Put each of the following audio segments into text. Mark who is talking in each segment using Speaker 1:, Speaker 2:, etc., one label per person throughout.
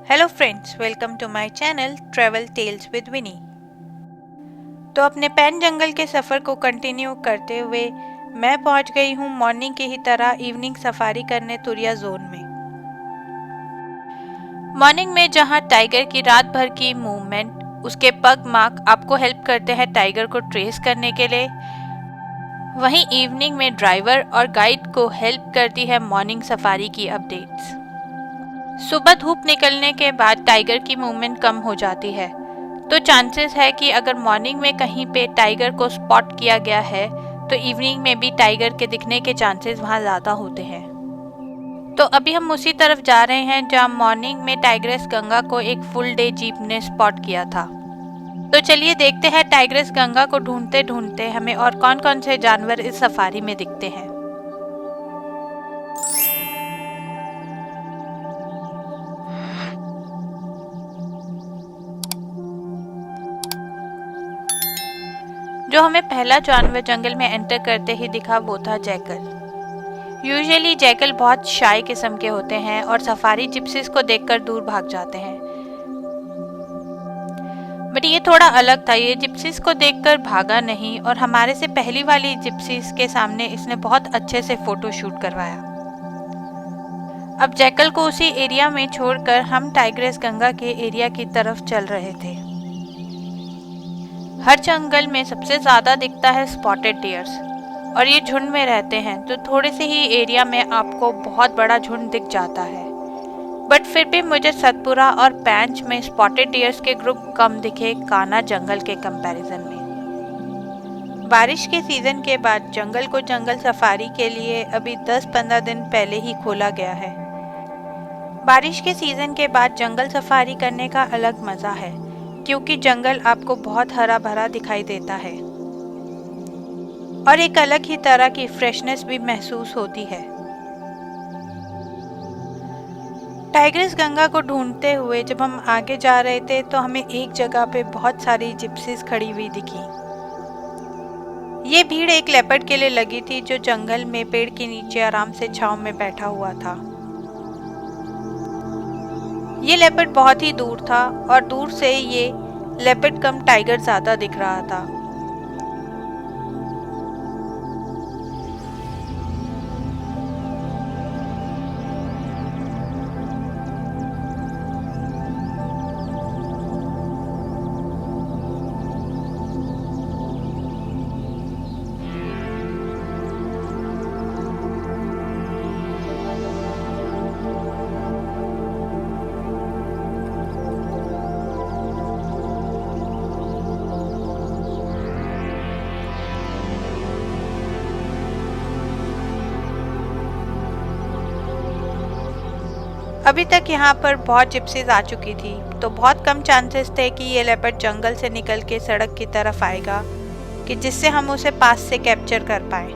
Speaker 1: Hello friends, welcome to my channel travel tales with Vini. तो अपने pan जंगल के सफ़र को कंटिन्यू करते हुए मैं पहुंच गई हूं मॉर्निंग की ही तरह इवनिंग सफारी करने तुरिया जोन में। मॉर्निंग में जहां टाइगर की रात भर की मूवमेंट, उसके पग मार्क आपको हेल्प करते हैं टाइगर को ट्रेस करने के लिए, वहीं इवनिंग में ड्राइवर और गाइड को हेल्प करती है मॉर्निंग सफारी की अपडेट्स। सुबह धूप निकलने के बाद टाइगर की मूवमेंट कम हो जाती है, तो चांसेस है कि अगर मॉर्निंग में कहीं पे टाइगर को स्पॉट किया गया है तो इवनिंग में भी टाइगर के दिखने के चांसेस वहां ज़्यादा होते हैं। तो अभी हम उसी तरफ जा रहे हैं जहां मॉर्निंग में टाइग्रेस गंगा को एक फुल डे जीप ने स्पॉट किया था। तो चलिए देखते हैं टाइग्रेस गंगा को ढूंढते ढूंढते हमें और कौन कौन से जानवर इस सफारी में दिखते हैं। जो हमें पहला जानवर जंगल में एंटर करते ही दिखा वो था जैकल। यूजुअली जैकल बहुत शाय किस्म के होते हैं और सफारी जिप्सीज को देखकर दूर भाग जाते हैं, बट ये थोड़ा अलग था। ये जिप्सीज को देखकर भागा नहीं और हमारे से पहली वाली जिप्सीज के सामने इसने बहुत अच्छे से फोटो शूट करवाया। अब जैकल को उसी एरिया में छोड़कर हम टाइग्रेस गंगा के एरिया की तरफ चल रहे थे। हर जंगल में सबसे ज्यादा दिखता है स्पॉटेड डियर्स और ये झुंड में रहते हैं, तो थोड़े से ही एरिया में आपको बहुत बड़ा झुंड दिख जाता है। बट फिर भी मुझे सतपुरा और पैंच में स्पॉटेड डियर्स के ग्रुप कम दिखे कान्हा जंगल के कंपैरिजन में। बारिश के सीजन के बाद जंगल को जंगल सफारी के लिए अभी 10-15 दिन पहले ही खोला गया है। बारिश के सीजन के बाद जंगल सफारी करने का अलग मजा है, क्योंकि जंगल आपको बहुत हरा भरा दिखाई देता है और एक अलग ही तरह की फ्रेशनेस भी महसूस होती है। टाइग्रेस गंगा को ढूंढते हुए जब हम आगे जा रहे थे तो हमें एक जगह पे बहुत सारी जिप्सीज खड़ी हुई दिखी। ये भीड़ एक लेपर्ड के लिए लगी थी जो जंगल में पेड़ के नीचे आराम से छांव में बैठा हुआ था। ये लेपर्ड बहुत ही दूर था और दूर से ये लेपर्ड कम टाइगर ज्यादा दिख रहा था। अभी तक यहाँ पर बहुत जिप्सीज आ चुकी थी, तो बहुत कम चांसेस थे कि ये लेपर्ड जंगल से निकल के सड़क की तरफ आएगा कि जिससे हम उसे पास से कैप्चर कर पाए।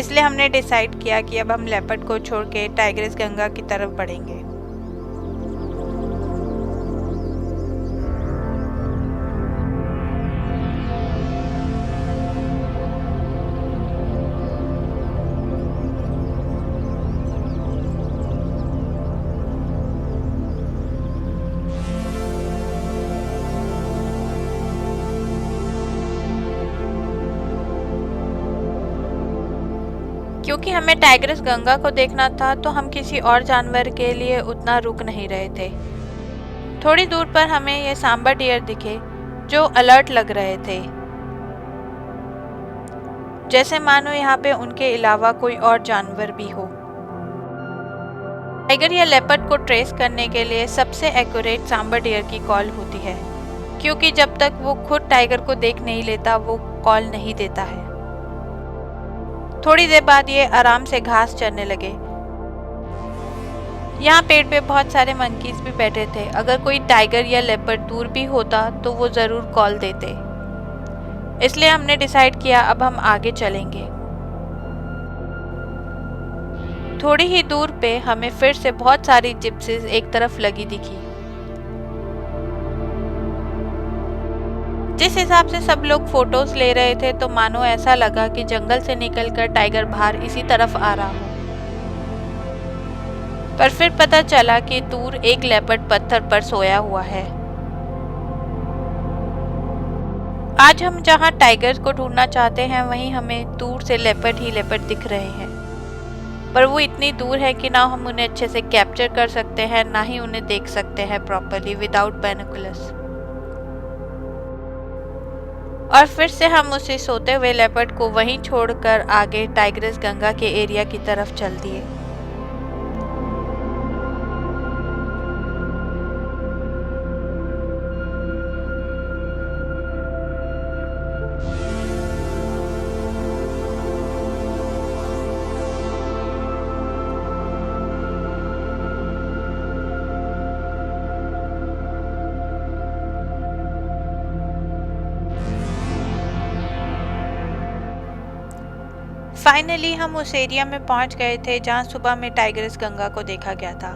Speaker 1: इसलिए हमने डिसाइड किया कि अब हम लेपर्ड को छोड़ के टाइग्रेस गंगा की तरफ बढ़ेंगे। क्योंकि हमें टाइग्रेस गंगा को देखना था तो हम किसी और जानवर के लिए उतना रुक नहीं रहे थे। थोड़ी दूर पर हमें ये सांबर डियर दिखे जो अलर्ट लग रहे थे, जैसे मानो यहाँ पे उनके अलावा कोई और जानवर भी हो। टाइगर या लेपर्ड को ट्रेस करने के लिए सबसे एक्यूरेट सांबर डियर की कॉल होती है, क्योंकि जब तक वो खुद टाइगर को देख नहीं लेता वो कॉल नहीं देता है। थोड़ी देर बाद ये आराम से घास चरने लगे। यहाँ पेड़ पे बहुत सारे मंकीज भी बैठे थे। अगर कोई टाइगर या लेपर्ड दूर भी होता तो वो जरूर कॉल देते। इसलिए हमने डिसाइड किया अब हम आगे चलेंगे। थोड़ी ही दूर पे हमें फिर से बहुत सारी जिप्सीज एक तरफ लगी दिखी। जिस हिसाब से सब लोग फोटोज ले रहे थे तो मानो ऐसा लगा कि जंगल से निकलकर टाइगर बाहर इसी तरफ आ रहा हो। पर फिर पता चला कि दूर एक लेपर्ड पत्थर पर सोया हुआ है। आज हम जहां टाइगर को ढूंढना चाहते हैं वहीं हमें दूर से लेपर्ड ही लेपर्ड दिख रहे हैं, पर वो इतनी दूर है कि ना हम उन्हें अच्छे से कैप्चर कर सकते हैं ना ही उन्हें देख सकते हैं प्रॉपर्ली विदाउट बाइनोकुलर्स। और फिर से हम उसे सोते हुए लेपर्ड को वहीं छोड़कर आगे टाइग्रेस गंगा के एरिया की तरफ चल दिए। फाइनली हम उस एरिया में पहुंच गए थे जहां सुबह में टाइग्रेस गंगा को देखा गया था।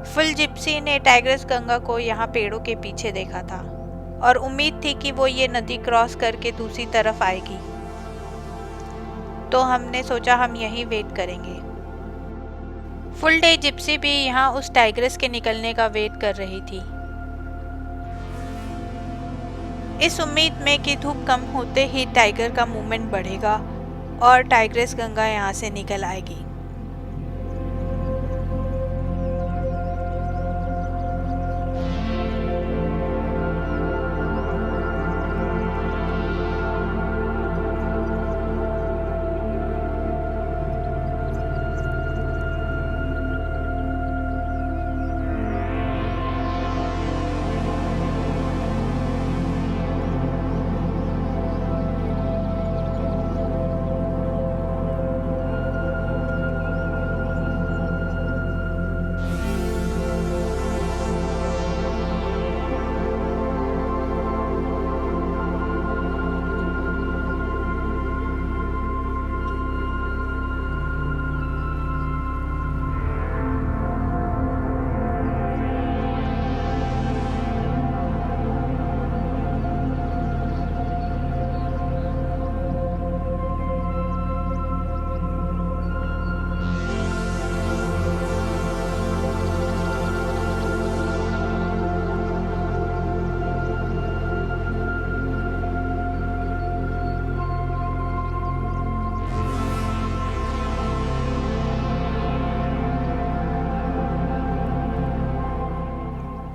Speaker 1: फुल जिप्सी ने टाइग्रेस गंगा को यहाँ पेड़ों के पीछे देखा था और उम्मीद थी कि वो ये नदी क्रॉस करके दूसरी तरफ आएगी, तो हमने सोचा हम यहीं वेट करेंगे। फुल डे जिप्सी भी यहाँ उस टाइग्रेस के निकलने का वेट कर रही थी, इस उम्मीद में कि धूप कम होते ही टाइगर का मूवमेंट बढ़ेगा और टाइग्रेस गंगा यहाँ से निकल आएगी।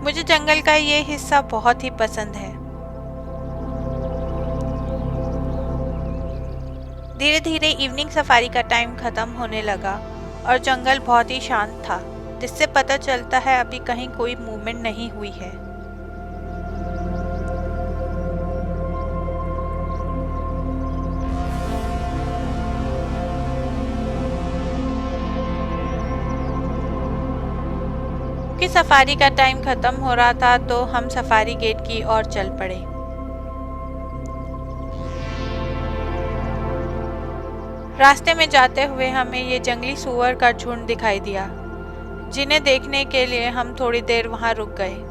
Speaker 1: मुझे जंगल का ये हिस्सा बहुत ही पसंद है। धीरे धीरे इवनिंग सफारी का टाइम खत्म होने लगा और जंगल बहुत ही शांत था, जिससे पता चलता है अभी कहीं कोई मूवमेंट नहीं हुई है। कि सफारी का टाइम खत्म हो रहा था तो हम सफारी गेट की ओर चल पड़े। रास्ते में जाते हुए हमें ये जंगली सूअर का झुंड दिखाई दिया, जिन्हें देखने के लिए हम थोड़ी देर वहां रुक गए।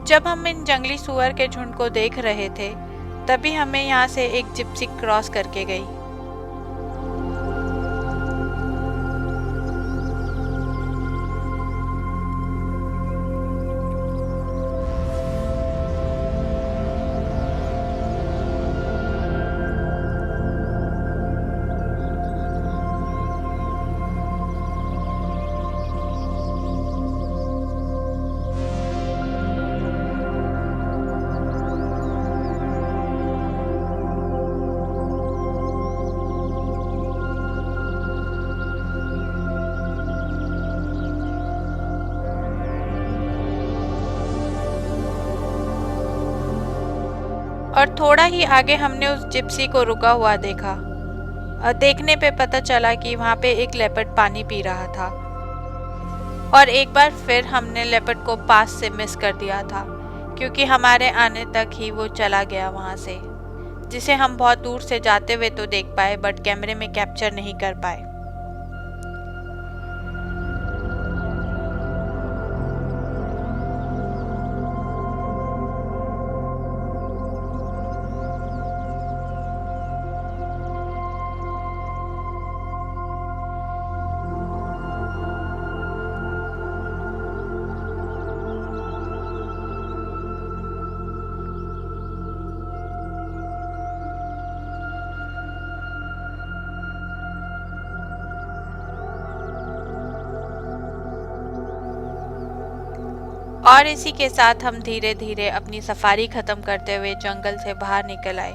Speaker 1: जब हम इन जंगली सुअर के झुंड को देख रहे थे तभी हमें यहाँ से एक जिप्सी क्रॉस करके गई। और थोड़ा ही आगे हमने उस जिप्सी को रुका हुआ देखा और देखने पे पता चला कि वहाँ पे एक लेपर्ड पानी पी रहा था। और एक बार फिर हमने लेपर्ड को पास से मिस कर दिया था क्योंकि हमारे आने तक ही वो चला गया वहाँ से, जिसे हम बहुत दूर से जाते हुए तो देख पाए बट कैमरे में कैप्चर नहीं कर पाए। और इसी के साथ हम धीरे धीरे अपनी सफारी खत्म करते हुए जंगल से बाहर निकल आए।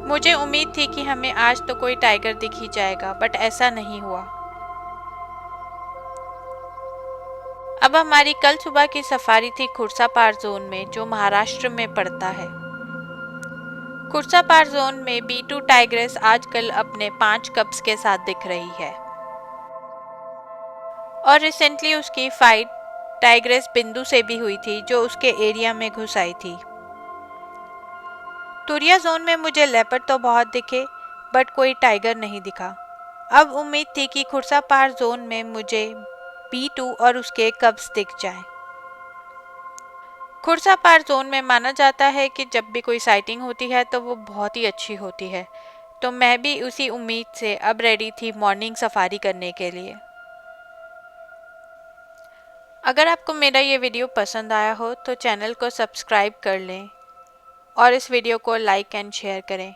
Speaker 1: मुझे उम्मीद थी कि हमें आज तो कोई टाइगर दिख ही जाएगा, बट ऐसा नहीं हुआ। अब हमारी कल सुबह की सफारी थी खुर्सापार जोन में, जो महाराष्ट्र में पड़ता है। खुर्सापार जोन में B2 टाइग्रेस आजकल अपने 5 कप्स के साथ दिख रही है और रिसेंटली उसकी फाइट टाइग्रेस बिंदु से भी हुई थी, जो उसके एरिया में घुस आई थी। तुरिया जोन में मुझे लेपर्ड तो बहुत दिखे बट कोई टाइगर नहीं दिखा। अब उम्मीद थी कि खुर्सापार जोन में मुझे B2 और उसके कब्स दिख जाएं। खुर्सापार जोन में माना जाता है कि जब भी कोई साइटिंग होती है तो वो बहुत ही अच्छी होती है, तो मैं भी उसी उम्मीद से अब रेडी थी मॉर्निंग सफारी करने के लिए। अगर आपको मेरा ये वीडियो पसंद आया हो तो चैनल को सब्सक्राइब कर लें और इस वीडियो को लाइक एंड शेयर करें।